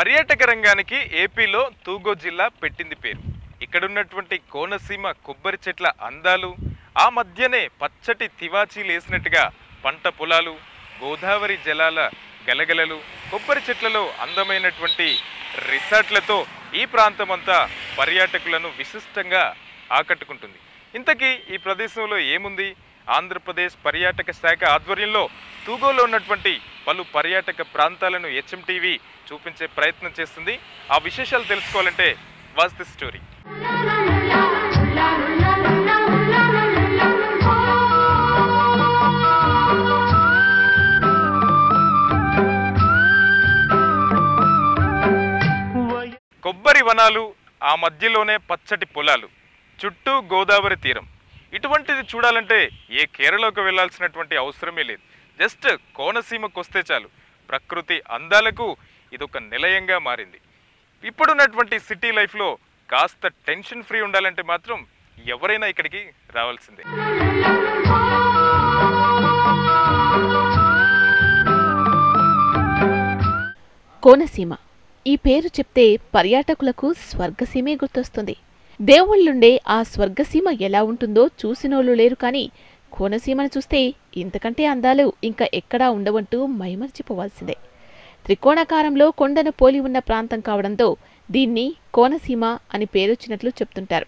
పర్యాటక రంగానికి ఏపీలో తూగో జిల్లా పెట్టింది పేరు. ఇక్కడున్నటువంటి కోనసీమ కొబ్బరి చెట్ల అందాలు, ఆ మధ్యనే పచ్చటి తివాచీలేసినట్టుగా పంట పొలాలు, గోదావరి జలాల గలగలలు, కొబ్బరి చెట్లలో అందమైనటువంటి రిసార్ట్లతో ఈ ప్రాంతమంతా పర్యాటకులను విశిష్టంగా ఆకట్టుకుంటుంది. ఇంతకీ ఈ ప్రదేశంలో ఏముంది? ఆంధ్రప్రదేశ్ పర్యాటక శాఖ ఆధ్వర్యంలో తూగోలో ఉన్నటువంటి పలు పర్యాటక ప్రాంతాలను HMTV చూపించే ప్రయత్నం చేస్తుంది. ఆ విశేషాలు తెలుసుకోవాలంటే వాచ్ ది స్టోరీ. కొబ్బరి వనాలు, ఆ మధ్యలోనే పచ్చటి పొలాలు, చుట్టూ గోదావరి తీరం. ఇటువంటిది చూడాలంటే ఏ కేరళకు వెళ్లాల్సినటువంటి అవసరమే లేదు. జస్ట్ కోనసీమకు వస్తే చాలు. ప్రకృతి అందాలకు ఇదొక నిలయంగా మారింది. ఇప్పుడున్నటువంటి సిటీ లైఫ్లో కాస్త టెన్షన్ ఫ్రీ ఉండాలంటే మాత్రం ఎవరైనా ఇక్కడికి రావాల్సిందే. కోనసీమ ఈ పేరు చెప్తే పర్యాటకులకు స్వర్గసీమే గుర్తొస్తుంది. దేవుళ్ళుండే ఆ స్వర్గసీమ ఎలా ఉంటుందో చూసినోళ్ళు లేరు, కానీ కోనసీమను చూస్తే ఇంతకంటే అందాలు ఇంకా ఎక్కడా ఉండవంటూ మైమర్చిపోవాల్సిందే. త్రికోణాకారంలో కొండను పోలి ఉన్న ప్రాంతం కావడంతో దీన్ని కోనసీమ అని పేరొచ్చినట్లు చెప్తుంటారు.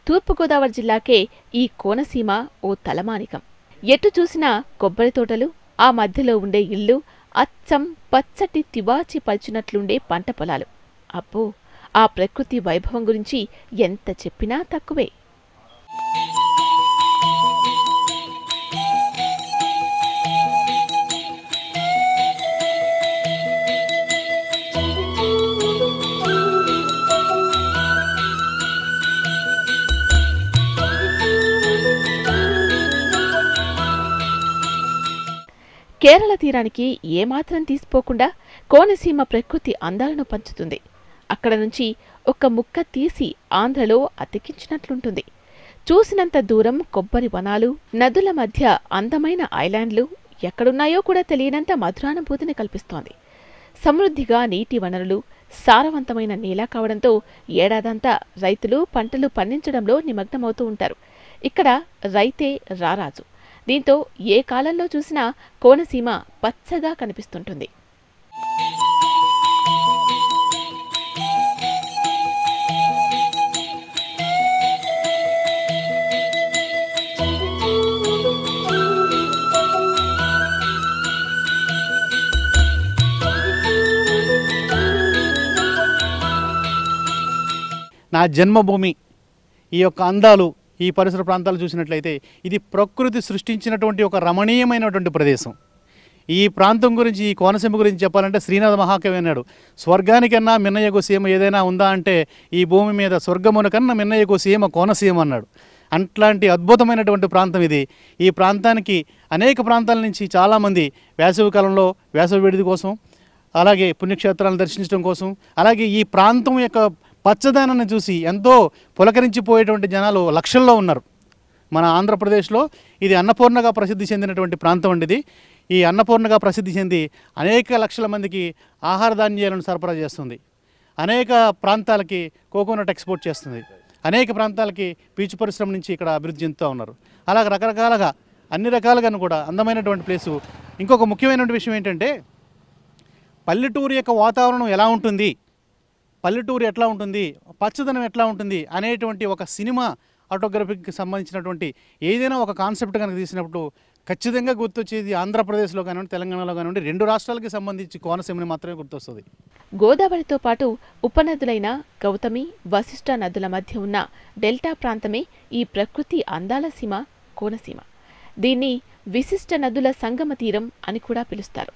తూర్పుగోదావరి జిల్లాకే ఈ కోనసీమ ఓ తలమానికం. ఎటు చూసినా కొబ్బరి తోటలు, ఆ మధ్యలో ఉండే ఇల్లు, అచ్చం పచ్చటి తివాచి పల్చినట్లుండే పంట పొలాలు. అబ్బో, ఆ ప్రకృతి వైభవం గురించి ఎంత చెప్పినా తక్కువే. కేరళ తీరానికి ఏమాత్రం తీసిపోకుండా కోనసీమ ప్రకృతి అందాలను పంచుతుంది. అక్కడ నుంచి ఒక్క ముక్క తీసి ఆంధ్రలో అతికించినట్లుంటుంది. చూసినంత దూరం కొబ్బరి వనాలు, నదుల మధ్య అందమైన ఐలాండ్లు, ఎక్కడున్నాయో కూడా తెలియనంత మధురానుభూతిని కల్పిస్తోంది. సమృద్ధిగా నీటి వనరులు, సారవంతమైన నేల కావడంతో ఏడాదంతా రైతులు పంటలు పండించడంలో నిమగ్నమవుతూ ఉంటారు. ఇక్కడ రైతే రారాజు. దీంతో ఏ కాలంలో చూసినా కోనసీమ పచ్చగా కనిపిస్తుంటుంది. నా జన్మభూమి ఈ యొక్క అందాలు, ఈ పరిసర ప్రాంతాలు చూసినట్లయితే ఇది ప్రకృతి సృష్టించినటువంటి ఒక రమణీయమైనటువంటి ప్రదేశం. ఈ ప్రాంతం గురించి, ఈ కోనసీమ గురించి చెప్పాలంటే శ్రీనాథ మహాకవి అన్నాడు, స్వర్గానికన్నా మిన్నయ్యకు సీమ ఏదైనా ఉందా అంటే ఈ భూమి మీద స్వర్గమున కన్నా మిన్నయ్యకు సీమ కోనసీమ అన్నాడు. అట్లాంటి అద్భుతమైనటువంటి ప్రాంతం ఇది. ఈ ప్రాంతానికి అనేక ప్రాంతాల నుంచి చాలామంది వేసవి కాలంలో వేసవి విడిది కోసం, అలాగే పుణ్యక్షేత్రాలను దర్శించడం కోసం, అలాగే ఈ ప్రాంతం యొక్క పచ్చదనాన్ని చూసి ఎంతో పులకరించిపోయేటువంటి జనాలు లక్షల్లో ఉన్నారు. మన ఆంధ్రప్రదేశ్లో ఇది అన్నపూర్ణగా ప్రసిద్ధి చెందినటువంటి ప్రాంతం అండి. ఈ అన్నపూర్ణగా ప్రసిద్ధి చెంది అనేక లక్షల మందికి ఆహార ధాన్యాలను సరఫరా చేస్తుంది. అనేక ప్రాంతాలకి కోకోనట్ ఎక్స్పోర్ట్ చేస్తుంది. అనేక ప్రాంతాలకి పీచు పరిశ్రమ నుంచి ఇక్కడ అభివృద్ధి చెందుతూ ఉన్నారు. అలాగే రకరకాలుగా అన్ని రకాలుగాను కూడా అందమైనటువంటి ప్లేసు. ఇంకొక ముఖ్యమైనటువంటి విషయం ఏంటంటే పల్లెటూరు యొక్క వాతావరణం ఎలా ఉంటుంది, పల్లెటూరు ఎట్లా ఉంటుంది, పచ్చదనం ఎట్లా ఉంటుంది అనేటువంటి ఒక సినిమా ఆటోగ్రఫీకి సంబంధించినటువంటి ఏదైనా ఒక కాన్సెప్ట్ కనుక తీసినప్పుడు ఖచ్చితంగా గుర్తొచ్చేది ఆంధ్రప్రదేశ్లో కానివ్వండి, తెలంగాణలో కానివ్వండి, రెండు రాష్ట్రాలకి సంబంధించి కోనసీమని మాత్రమే గుర్తొస్తుంది. గోదావరితో పాటు ఉపనదులైన గౌతమి, వశిష్ఠ నదుల మధ్య ఉన్న డెల్టా ప్రాంతమే ఈ ప్రకృతి అందాల సీమ కోనసీమ. దీన్ని విశిష్ట నదుల సంగమ తీరం అని కూడా పిలుస్తారు.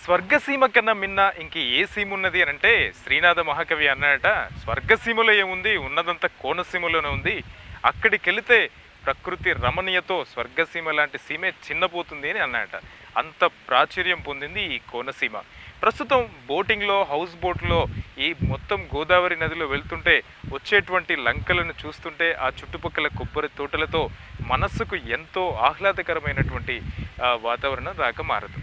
స్వర్గసీమ కన్నా మిన్న ఇంక ఏ సీమ ఉన్నది అని అంటే శ్రీనాథ మహాకవి అన్నాడట, స్వర్గసీమలో ఏముంది, ఉన్నదంతా కోనసీమలోనే ఉంది. అక్కడికి వెళితే ప్రకృతి రమణీయతో స్వర్గసీమ లాంటి సీమే చిన్నపోతుంది అని అన్నాడట. అంత ప్రాచుర్యం పొందింది ఈ కోనసీమ. ప్రస్తుతం బోటింగ్లో, హౌస్ బోట్లో ఈ మొత్తం గోదావరి నదిలో వెళ్తుంటే వచ్చేటువంటి లంకలను చూస్తుంటే ఆ చుట్టుపక్కల కొబ్బరి తోటలతో మనస్సుకు ఎంతో ఆహ్లాదకరమైనటువంటి వాతావరణం రాక మారదు.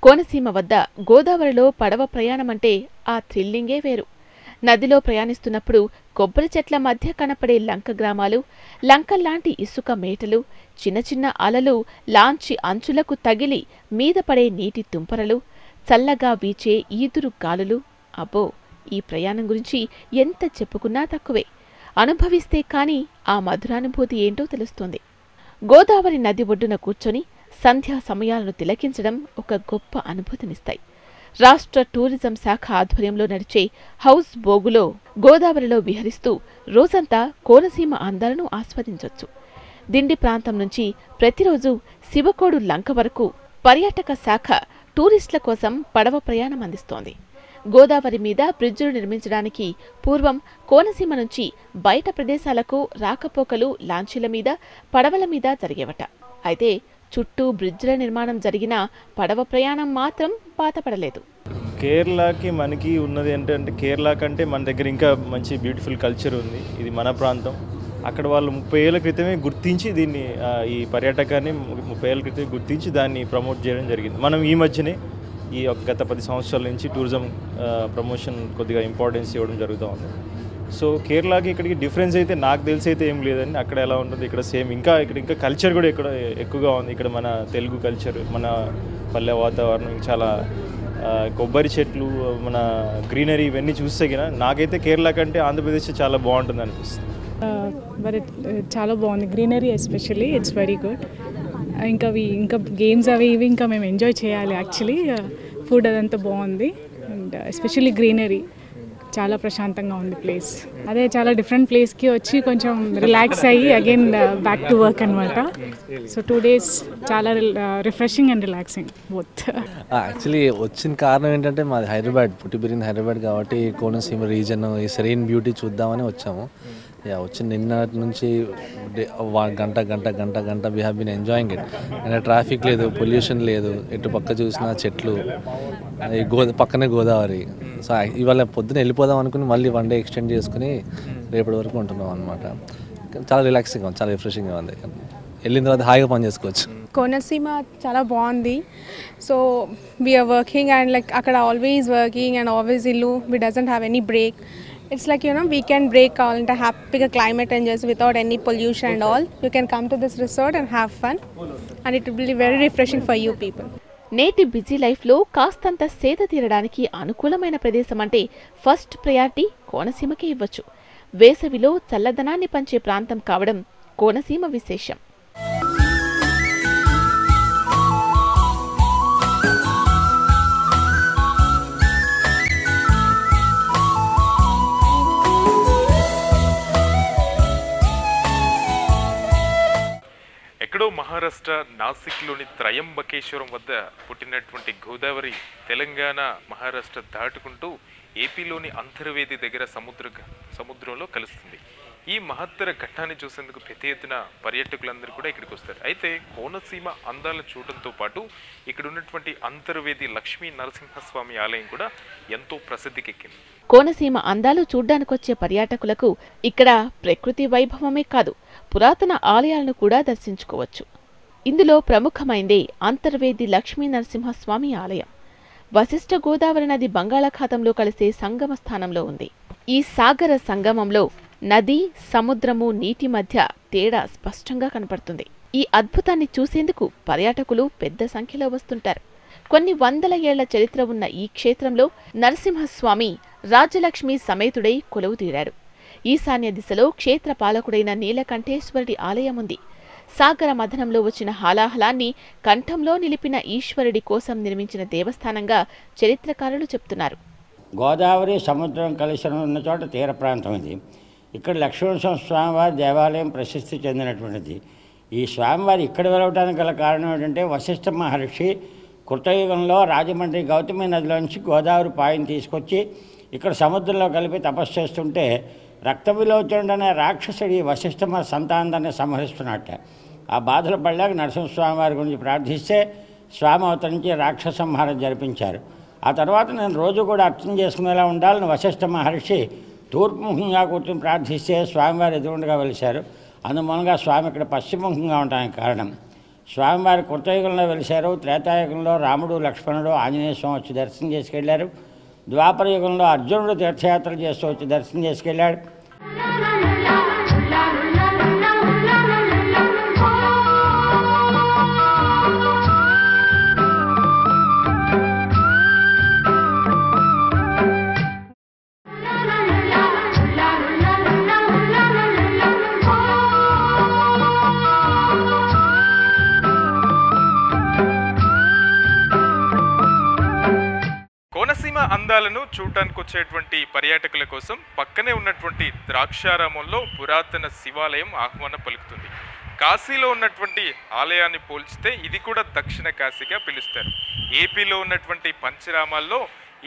కోనసీమ వద్ద గోదావరిలో పడవ ప్రయాణమంటే ఆ థ్రిల్లింగే వేరు. నదిలో ప్రయాణిస్తున్నప్పుడు కొబ్బరి చెట్ల మధ్య కనపడే లంక గ్రామాలు, లంకల్లాంటి ఇసుక మేటలు, చిన్న చిన్న అలలు, లాంచి అంచులకు తగిలి మీద పడే నీటి తుంపరలు, చల్లగా వీచే ఈదురు గాలులు. అబ్బో, ఈ ప్రయాణం గురించి ఎంత చెప్పుకున్నా తక్కువే. అనుభవిస్తే కాని ఆ మధురానుభూతి ఏంటో తెలుస్తుంది. గోదావరి నది ఒడ్డున కూర్చొని సంధ్యా సమయాలను తిలకించడం ఒక గొప్ప అనుభూతినిస్తాయి. రాష్ట్ర టూరిజం శాఖ ఆధ్వర్యంలో నడిచే హౌస్ బోగులో గోదావరిలో విహరిస్తూ రోజంతా కోనసీమ అందాలను ఆస్వాదించొచ్చు. దిండి ప్రాంతం నుంచి ప్రతిరోజు శివకోడు లంక వరకు పర్యాటక శాఖ టూరిస్టుల కోసం పడవ ప్రయాణం అందిస్తోంది. గోదావరి మీద బ్రిడ్జులు నిర్మించడానికి పూర్వం కోనసీమ నుంచి బయట ప్రదేశాలకు రాకపోకలు లాంచీల మీద, పడవల మీద జరిగేవట. అయితే చుట్టూ బ్రిడ్జ్ల నిర్మాణం జరిగినా పడవ ప్రయాణం మాత్రం పాతపడలేదు. కేరళకి మనకి ఉన్నది ఏంటంటే, కేరళ కంటే మన దగ్గర ఇంకా మంచి బ్యూటిఫుల్ కల్చర్ ఉంది. ఇది మన ప్రాంతం. అక్కడ వాళ్ళు 30 ఏళ్ల క్రితమే గుర్తించి దీన్ని, ఈ పర్యాటకాన్ని 30 ఏళ్ల క్రితమే గుర్తించి దాన్ని ప్రమోట్ చేయడం జరిగింది. మనం ఈ మధ్యనే ఈ గత 10 సంవత్సరాల నుంచి టూరిజం ప్రమోషన్ కొద్దిగా ఇంపార్టెన్స్ ఇవ్వడం జరుగుతూ ఉంది. సో కేరళకి ఇక్కడికి డిఫరెన్స్ అయితే నాకు తెలిసి అయితే ఏం లేదండి. అక్కడ ఎలా ఉంటుంది, ఇక్కడ సేమ్. ఇక్కడ కల్చర్ కూడా ఇక్కడ ఎక్కువగా ఉంది. ఇక్కడ మన తెలుగు కల్చర్, మన పల్లె వాతావరణం, చాలా కొబ్బరి చెట్లు, మన గ్రీనరీ, ఇవన్నీ చూస్తే కదా నాకైతే కేరళ కంటే ఆంధ్రప్రదేశ్ చాలా బాగుంటుంది అనిపిస్తుంది. బట్ చాలా బాగుంది, greenery especially it's very good. ఇంకా గేమ్స్ అవి ఇవి ఇంకా మేము ఎంజాయ్ చేయాలి. యాక్చువల్లీ ఫుడ్ అదంతా బాగుంది అండ్ ఎస్పెషల్లీ గ్రీనరీ చాలా ప్రశాంతంగా ఉంది ప్లేస్. అదే చాలా డిఫరెంట్ ప్లేస్కి వచ్చి కొంచెం రిలాక్స్ అయ్యి అగైన్ బ్యాక్ టు వర్క్ అనమాట. సో 2 days చాలా refreshing and relaxing both. Actually వచ్చిన కారణం ఏంటంటే మాది హైదరాబాద్, పుట్టి పెరిగింది హైదరాబాద్ కాబట్టి కోనసీమ రీజన్ ఈ సెరీన్ బ్యూటీ చూద్దామని వచ్చాము. వచ్చి నిన్న నుంచి గంట we have been enjoying it. అంటే ట్రాఫిక్ లేదు, పొల్యూషన్ లేదు, ఎటు పక్క చూసినా చెట్లు, ఈ పక్కనే గోదావరి. సో ఇవాళ పొద్దున వెళ్ళిపోదాం అనుకుని మళ్ళీ 1 day ఎక్స్టెండ్ చేసుకుని రేపటి వరకు ఉంటున్నాం అనమాట. చాలా రిలాక్సింగ్గా ఉంది, చాలా రిఫ్రెషింగ్గా ఉంది. వెళ్ళిన తర్వాత హాయిగా పని చేసుకోవచ్చు. కోనసీమ చాలా బాగుంది. So we are working and like అక్కడ ఆల్వేస్ వర్కింగ్ అండ్ ఆల్వేస్ ఇల్లు, we doesn't have any break. It's like, we can break కావాలంటే హ్యాపీగా క్లైమేట్ ఎంజాయ్ చేసి without any pollution and all. You can come to this resort and have fun and it will be very refreshing for you people. నేటి busy లైఫ్లో కాస్తంత సేద తీరడానికి అనుకూలమైన ప్రదేశం అంటే ఫస్ట్ ప్రయారిటీ కోనసీమకే ఇవ్వచ్చు. వేసవిలో చల్లదనాన్ని పంచే ప్రాంతం కావడం కోనసీమ విశేషం. ఎక్కడో మహారాష్ట్ర నాసిక్లోని త్రయంబకేశ్వరం వద్ద పుట్టినటువంటి గోదావరి తెలంగాణ, మహారాష్ట్ర దాటుకుంటూ ఏపీలోని అంతర్వేది దగ్గర సముద్రంలో కలుస్తుంది. ఈ మహత్తర ఘట్టాన్ని చూసేందుకు పెద్ద ఎత్తున పర్యాటకులందరూ కూడా ఇక్కడికి వస్తారు. అయితే కోనసీమ అందాలను చూడటంతో పాటు ఇక్కడ ఉన్నటువంటి అంతర్వేది లక్ష్మీ నరసింహస్వామి ఆలయం కూడా ఎంతో ప్రసిద్ధికెక్కింది. కోనసీమ అందాలు చూడ్డానికొచ్చే పర్యాటకులకు ఇక్కడ ప్రకృతి వైభవమే కాదు, పురాతన ఆలయాలను కూడా దర్శించుకోవచ్చు. ఇందులో ప్రముఖమైందే అంతర్వేది లక్ష్మీ నరసింహస్వామి ఆలయం. వశిష్ఠ గోదావరి నది బంగాళాఖాతంలో కలిసే సంగమ స్థానంలో ఉంది. ఈ సాగర సంగమంలో నది, సముద్రము, నీటి మధ్య తేడా స్పష్టంగా కనపడుతుంది. ఈ అద్భుతాన్ని చూసేందుకు పర్యాటకులు పెద్ద సంఖ్యలో వస్తుంటారు. కొన్ని వందల ఏళ్ల చరిత్ర ఉన్న ఈ క్షేత్రంలో నరసింహస్వామి రాజలక్ష్మి సమేతుడై కొలువుతీరారు. ఈశాన్య దిశలో క్షేత్ర పాలకుడైన నీలకంఠేశ్వరుడి ఆలయం ఉంది. సాగర మథనంలో వచ్చిన హాలాహలాన్ని కంఠంలో నిలిపిన ఈశ్వరుడి కోసం నిర్మించిన దేవస్థానంగా చరిత్రకారులు చెప్తున్నారు. గోదావరి సముద్రం కలిసి ఉన్న చోట తీర ప్రాంతం ఇది. ఇక్కడ లక్ష్మీనరసింహ స్వామివారి దేవాలయం ప్రసిద్ధి చెందినటువంటిది. ఈ స్వామివారి ఇక్కడ వెలవటానికి గల కారణం ఏంటంటే, వశిష్ఠ మహర్షి కృతయుగంలో రాజమండ్రి గౌతమి నదిలో నుంచి గోదావరి పాయని తీసుకొచ్చి ఇక్కడ సముద్రంలో కలిపి తపస్సు చేస్తుంటే రక్త విలోచనుడు అనే రాక్షసుడి వశిష్ఠ సంతానాన్ని సంహరిస్తున్నట్ట. ఆ బాధలు పడలేక నరసింహస్వామి వారి గురించి ప్రార్థిస్తే స్వామి అవతరించి రాక్షస సంహారం జరిపించారు. ఆ తర్వాత నేను రోజు కూడా అర్థం చేసుకునేలా ఉండాలని వశిష్ఠ మహర్షి తూర్పుముఖంగా కూర్చొని ప్రార్థిస్తే స్వామివారు ఎదురుండగా వెలిశారు. అందుమూలంగా స్వామి ఇక్కడ పశ్చిమముఖంగా ఉండడానికి కారణం. స్వామివారి కృతయుగంలో వెలిశారు. త్రేతాయుగంలో రాముడు లక్ష్మణుడు ఆంజనేయ స్వామి వచ్చి దర్శనం చేసుకెళ్లారు. ద్వాపర యుగంలో అర్జునుడు తీర్థయాత్రలు చేస్తూ వచ్చి దర్శనం చేసుకెళ్ళాడు. కోనసీమ అందాలను చూడటానికి వచ్చేటువంటి పర్యాటకుల కోసం పక్కనే ఉన్నటువంటి ద్రాక్షారామంలో పురాతన శివాలయం ఆహ్వానం పలుకుతుంది. కాశీలో ఉన్నటువంటి ఆలయాన్ని పోల్చితే ఇది కూడా దక్షిణ కాశీగా పిలుస్తారు. ఏపీలో ఉన్నటువంటి పంచరామాల్లో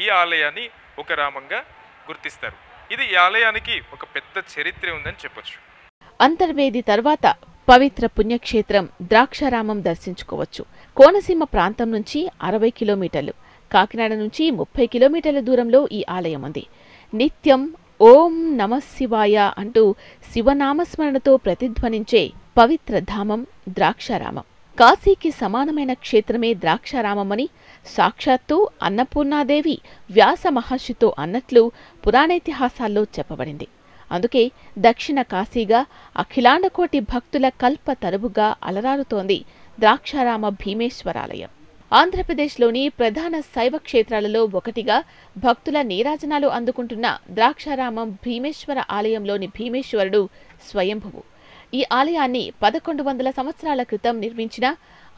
ఈ ఆలయాన్ని ఒక రామంగా గుర్తిస్తారు. ఇది ఈ ఆలయానికి ఒక పెద్ద చరిత్ర ఉందని చెప్పొచ్చు. అంతర్వేది తర్వాత పవిత్ర పుణ్యక్షేత్రం ద్రాక్షారామం దర్శించుకోవచ్చు. కోనసీమ ప్రాంతం నుంచి 60 కిలోమీటర్లు, కాకినాడ నుంచి 30 కిలోమీటర్ల దూరంలో ఈ ఆలయం ఉంది. నిత్యం ఓం నమః శివాయ అంటూ శివనామస్మరణతో ప్రతిధ్వనించే పవిత్ర ధామం ద్రాక్షారామం. కాశీకి సమానమైన క్షేత్రమే ద్రాక్షారామమని సాక్షాత్తు అన్నపూర్ణాదేవి వ్యాస మహర్షితో అన్నట్లు పురాణేతిహాసాల్లో చెప్పబడింది. అందుకే దక్షిణ కాశీగా అఖిలాండకోటి భక్తుల కల్ప తరువుగా అలరారుతోంది ద్రాక్షారామ భీమేశ్వరాలయం. ఆంధ్రప్రదేశ్లోని ప్రధాన శైవ క్షేత్రాలలో ఒకటిగా భక్తుల నీరాజనాలు అందుకుంటున్న ద్రాక్షారామం భీమేశ్వర ఆలయంలోని భీమేశ్వరుడు స్వయంభువు. ఈ ఆలయాన్ని 1100 సంవత్సరాల క్రితం నిర్మించిన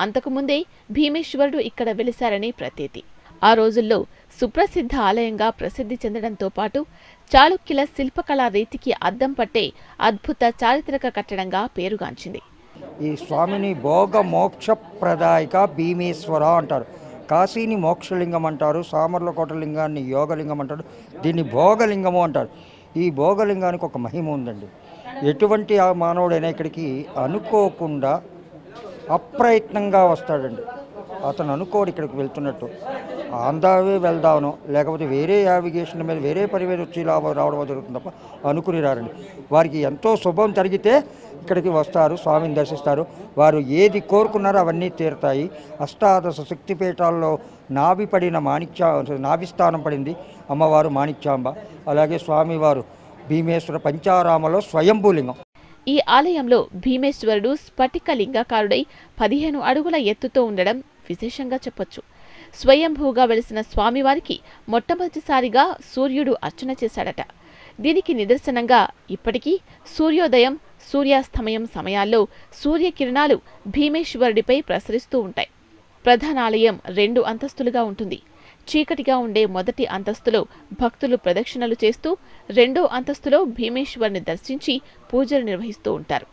అంతకుముందే భీమేశ్వరుడు ఇక్కడ వెలిశారని ప్రతీతి. ఆ రోజుల్లో సుప్రసిద్ధ ఆలయంగా ప్రసిద్ధి చెందడంతో పాటు చాళుక్యుల శిల్పకళా రీతికి అద్దం పట్టే అద్భుత చారిత్రక కట్టడంగా పేరుగాంచింది. ఈ స్వామిని భోగ మోక్షప్రదాయక భీమేశ్వర అంటారు. కాశీని మోక్షలింగం అంటారు, సామర్లకోట లింగాన్ని యోగలింగం అంటారు, దీన్ని భోగలింగము అంటారు. ఈ భోగలింగానికి ఒక మహిమ ఉందండి. ఎటువంటి ఆ మానవుడైనా ఇక్కడికి అనుకోకుండా అప్రయత్నంగా వస్తాడండి. అతను అనుకోడు ఇక్కడికి వెళ్తున్నట్టు, ఆందావే వెళ్దామనో లేకపోతే వేరే యావిగేషన్ మీద వేరే పని మీద వచ్చి రావడం జరుగుతుంది తప్ప అనుకుని రారండి. వారికి ఎంతో శుభం జరిగితే ఇక్కడికి వస్తారు, స్వామిని దర్శిస్తారు. వారు ఏది కోరుకున్నారో అవన్నీ తీరుతాయి. అష్టాదశ శక్తిపీఠాల్లో నాభిస్థానం పడింది అమ్మవారు మాణిక్యాంబ. అలాగే స్వామివారు భీమేశ్వర పంచారామలో స్వయంభూలింగం. ఈ ఆలయంలో భీమేశ్వరుడు స్ఫటిక లింగాకారుడై 15 అడుగుల ఎత్తుతో ఉండడం విశేషంగా చెప్పొచ్చు. స్వయంభూగా వెలిసిన స్వామివారికి మొట్టమొదటిసారిగా సూర్యుడు అర్చన చేశాడట. దీనికి నిదర్శనంగా ఇప్పటికీ సూర్యోదయం, సూర్యాస్తమయం సమయాల్లో సూర్యకిరణాలు భీమేశ్వరుడిపై ప్రసరిస్తూ ఉంటాయి. ప్రధానాలయం 2 అంతస్తులుగా ఉంటుంది. చీకటిగా ఉండే మొదటి అంతస్తులో భక్తులు ప్రదక్షిణలు చేస్తూ, 2వ అంతస్తులో భీమేశ్వరుని దర్శించి పూజలు నిర్వహిస్తూ ఉంటారు.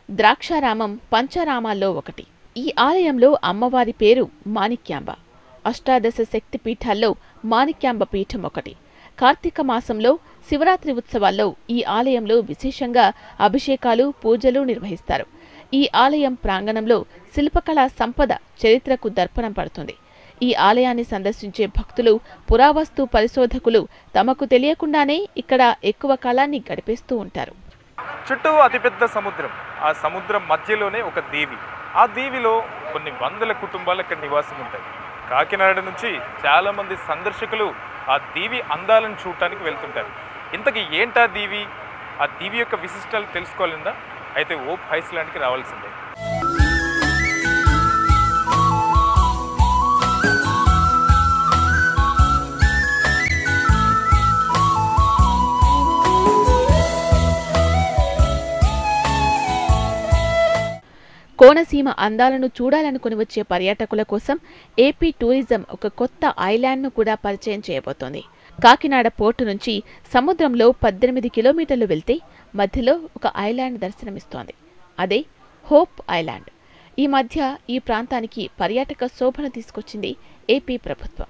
ద్రాక్షారామం పంచరామాల్లో ఒకటి. ఈ ఆలయంలో అమ్మవారి పేరు మాణిక్యాంబ. అష్టాదశ శక్తి పీఠాల్లో మాణిక్యాంబ పీఠం ఒకటి. కార్తీక మాసంలో శివరాత్రి ఉత్సవాల్లో ఈ ఆలయంలో విశేషంగా అభిషేకాలు, పూజలు నిర్వహిస్తారు. ఈ ఆలయం ప్రాంగణంలో శిల్పకళా సంపద చరిత్రకు దర్పణం పడుతుంది. ఈ ఆలయాన్ని సందర్శించే భక్తులు, పురావస్తు పరిశోధకులు తమకు తెలియకుండానే ఇక్కడ ఎక్కువ కాలాన్ని గడిపేస్తూ ఉంటారు. చుట్టూ అతిపెద్ద సముద్రం, ఆ సముద్రం మధ్యలోనే ఒక దీవి. ఆ దీవిలో కొన్ని వందల కుటుంబాలు ఇక్కడ నివాసం ఉంటాయి. కాకినాడ నుంచి చాలా మంది సందర్శకులు ఆ దీవి అందాలను చూడటానికి వెళ్తుంటారు. ఇంతకీ ఏంటా దీవి? ఆ దీవి యొక్క విశిష్టాలు తెలుసుకోవాలిందా? అయితే ఓప్ ఐస్లాండ్కి రావాల్సిందే. కోనసీమ అందాలను చూడాలనుకుని వచ్చే పర్యాటకుల కోసం ఏపీ టూరిజం ఒక కొత్త ఐలాండ్ను కూడా పరిచయం చేయబోతోంది. కాకినాడ పోర్టు నుంచి సముద్రంలో 18 కిలోమీటర్లు వెళ్తే మధ్యలో ఒక ఐలాండ్ దర్శనమిస్తోంది. అదే హోప్ ఐలాండ్. ఈ మధ్య ఈ ప్రాంతానికి పర్యాటక శోభను తీసుకొచ్చింది ఏపీ ప్రభుత్వం.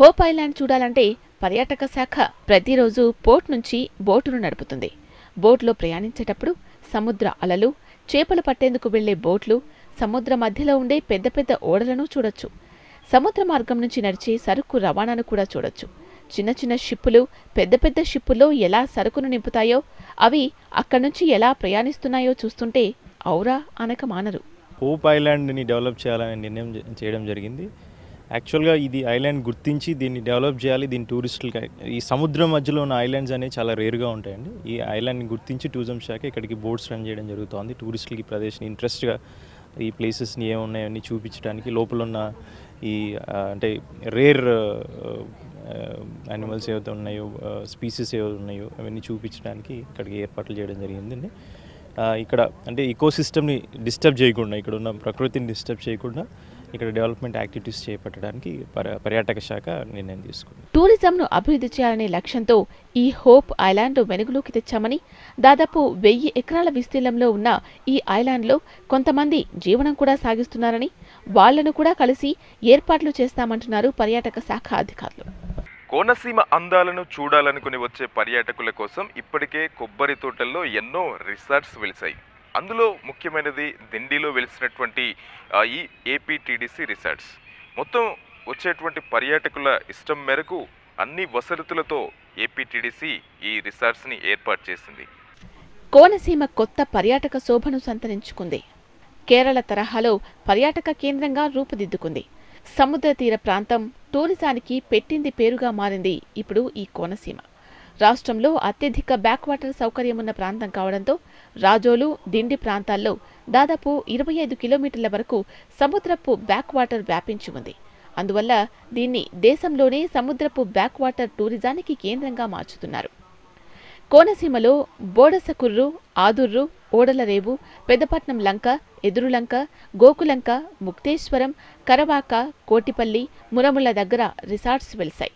హోప్ ఐలాండ్ చూడాలంటే పర్యాటక శాఖ ప్రతిరోజు పోర్ట్ నుంచి బోటును నడుపుతుంది. బోట్లో ప్రయాణించేటప్పుడు సముద్ర అలలు, చేపలు పట్టేందుకు వెళ్లే బోట్లు, సముద్ర మధ్యలో ఉండే పెద్ద పెద్ద ఓడలను చూడొచ్చు. సముద్ర మార్గం నుంచి నడిచే సరుకు రవాణాను కూడా చూడొచ్చు. చిన్న చిన్న షిప్పులు పెద్ద పెద్ద షిప్పుల్లో ఎలా సరుకును నింపుతాయో, అవి అక్కడి నుంచి ఎలా ప్రయాణిస్తున్నాయో చూస్తుంటే ఔరా అనక మానరు. హోప్ ఐలాండ్ని డెవలప్ చేయాలని నిర్ణయం చేయడం జరిగింది. యాక్చువల్గా ఇది ఐలాండ్ గుర్తించి దీన్ని డెవలప్ చేయాలి. దీని టూరిస్టులకి ఈ సముద్రం మధ్యలో ఉన్న ఐలాండ్స్ అనేవి చాలా రేర్గా ఉంటాయండి. ఈ ఐలాండ్ని గుర్తించి టూరిజం శాఖ ఇక్కడికి బోట్స్ రన్ చేయడం జరుగుతుంది. టూరిస్టులకి ప్రదేశం ఇంట్రెస్ట్గా ఈ ప్లేసెస్ని ఏమున్నాయని చూపించడానికి, లోపల ఉన్న ఈ అంటే రేర్ యానిమల్స్ ఏవైతే ఉన్నాయో, స్పీసీస్ ఏవైతే ఉన్నాయో అవన్నీ చూపించడానికి ఇక్కడికి ఏర్పాట్లు చేయడం జరిగిందండి. ఇక్కడ అంటే ఈకోసిస్టమ్ని డిస్టర్బ్ చేయకుండా, ఇక్కడ ఉన్న ప్రకృతిని డిస్టర్బ్ చేయకుండా ఇక్కడ డెవలప్మెంట్ యాక్టివిటీస్ చేపట్టడానికి పర్యాటక శాఖ నిర్ణయం తీసుకుంది. టూరిజంను అభివృద్ధి చేయాలనే లక్ష్యంతో ఈ హోప్ ఐలాండ్ వెలుగులోకి తెచ్చామని, దాదాపు 1000 ఎకరాల విస్తీర్ణంలో ఉన్న ఈ ఐలాండ్లో కొంతమంది జీవనం కూడా సాగిస్తున్నారని, వాళ్లను కూడా కలిసి ఏర్పాట్లు చేస్తామంటున్నారు పర్యాటక శాఖ అధికారులు. కోనసీమ అందాలను చూడాలనుకుని వచ్చే పర్యాటకుల కోసం ఇప్పటికే కొబ్బరి తోటల్లో ఎన్నో రిసార్ట్స్ వెలిసాయి. అందులో ముఖ్యమైనది దిండిలో వెలిసినటువంటి ఈ ఏపీటీడీసీ రిసార్ట్స్. మొత్తం వచ్చేటువంటి పర్యాటకుల ఇష్టం మేరకు అన్ని వసతులతో ఏపీటీడీసీ ఈ రిసార్ట్స్ని ఏర్పాటు చేసింది. కోనసీమ కొత్త పర్యాటక శోభను సంతరించుకుంది. కేరళ తరహాలో పర్యాటక కేంద్రంగా రూపుదిద్దుకుంది. సముద్ర తీర ప్రాంతం టూరిజానికి పెట్టింది పేరుగా మారింది ఇప్పుడు ఈ కోనసీమ. రాష్ట్రంలో అత్యధిక బ్యాక్వాటర్ సౌకర్యం ఉన్న ప్రాంతం కావడంతో రాజోలు, దిండి ప్రాంతాల్లో దాదాపు 25 కిలోమీటర్ల వరకు సముద్రపు బ్యాక్వాటర్ వ్యాపించి ఉంది. అందువల్ల దీన్ని దేశంలోనే సముద్రపు బ్యాక్వాటర్ టూరిజానికి కేంద్రంగా మార్చుతున్నారు. కోనసీమలో బోడసకుర్రు, ఆదుర్రు, ఓడలరేవు, పెద్దపట్నం లంక, ఎదురులంక, గోకులంక, ముక్తేశ్వరం, కరవాక, కోటిపల్లి, మురముల దగ్గర రిసార్ట్స్ వెలిశాయి.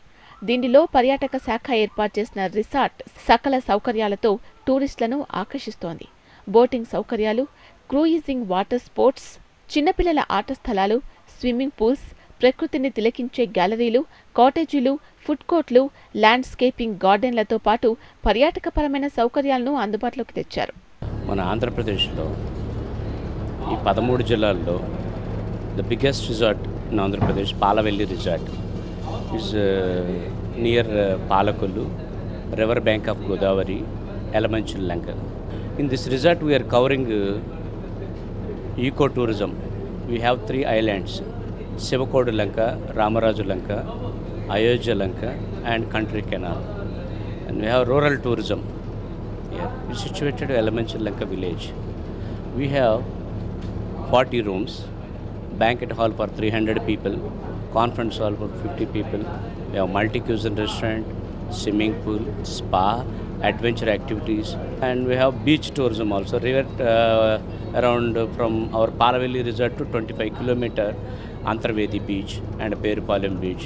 దిండిలో పర్యాటక శాఖ ఏర్పాటు చేసిన రిసార్ట్ సకల సౌకర్యాలతో టూరిస్టులను ఆకర్షిస్తోంది. బోటింగ్ సౌకర్యాలు, క్రూయిజింగ్ వాటర్ స్పోర్ట్స్, చిన్నపిల్లల ఆట స్థలాలు, స్విమ్మింగ్ పూల్స్, ప్రకృతిని తిలకించే గ్యాలరీలు, కాటేజీలు, ఫుడ్ కోర్ట్లు, ల్యాండ్స్కేపింగ్ గార్డెన్లతో పాటు పర్యాటకపరమైన సౌకర్యాలను అందుబాటులోకి తెచ్చారు. మన ఆంధ్రప్రదేశ్లో ఈ 13 జిల్లాల్లో the biggest resort in Andhra Pradesh Palavelli resort is near Palakollu, river bank of Godavari, Elamanchili Lanka. In this resort we're covering eco tourism. We have 3 islands: Sivakodu Lanka, Ramaraju Lanka, Ayodhya Lanka, and country canal. And we have rural tourism. Yeah, we situated at Elemental Lanka village. We have 40 rooms, banquet hall for 300 people, conference hall for 50 people. We have multi-cuisine restaurant, swimming pool, spa, adventure activities, and we have beach tourism also. River around from our Palavelli resort to 25 kilometer Antarvedi beach and Perupalam beach,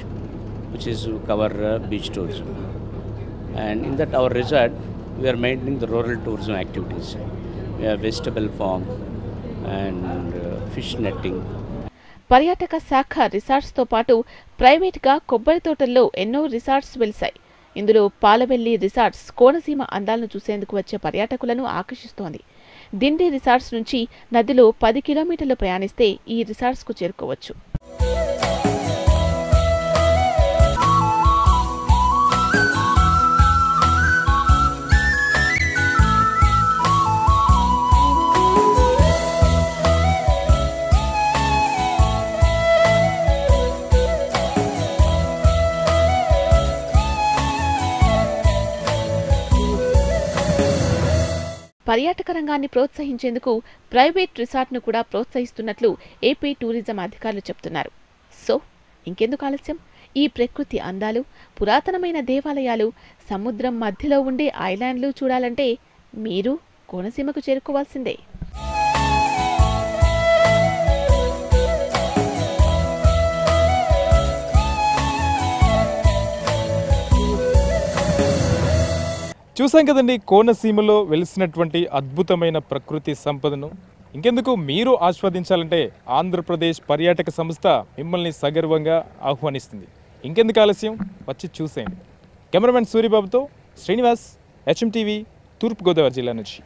which is cover beach tourism. And in that our resort, we are maintaining the rural tourism activities. We have vegetable farm and fish netting. పర్యాటక శాఖ రిసార్ట్స్తో పాటు ప్రైవేట్గా కొబ్బరి తోటల్లో ఎన్నో resorts వెలిశాయి. ఇందులో Palavelli resorts Konaseema అందాలను చూసేందుకు వచ్చే పర్యాటకులను ఆకర్షిస్తోంది. దిండి రిసార్ట్స్ నుంచి నదిలో 10 కిలోమీటర్లు ప్రయాణిస్తే ఈ రిసార్ట్స్కు చేరుకోవచ్చు. పర్యాటక రంగాన్ని ప్రోత్సహించేందుకు ప్రైవేట్ రిసార్ట్ను కూడా ప్రోత్సహిస్తున్నట్లు ఏపీ టూరిజం అధికారులు చెబుతున్నారు. సో ఇంకెందుకు ఆలస్యం? ఈ ప్రకృతి అందాలు, పురాతనమైన దేవాలయాలు, సముద్రం మధ్యలో ఉండే ఐలాండ్లు చూడాలంటే మీరు కోనసీమకు చేరుకోవాల్సిందే. చూసాం కదండి కోనసీమలో వెలిసినటువంటి అద్భుతమైన ప్రకృతి సంపదను. ఇంకెందుకు, మీరు ఆస్వాదించాలంటే ఆంధ్రప్రదేశ్ పర్యాటక సంస్థ మిమ్మల్ని సగర్వంగా ఆహ్వానిస్తుంది. ఇంకెందుకు ఆలస్యం, వచ్చి చూసేయండి. కెమెరామెన్ సూరిబాబుతో శ్రీనివాస్, HM TV, తూర్పుగోదావరి జిల్లా నుంచి.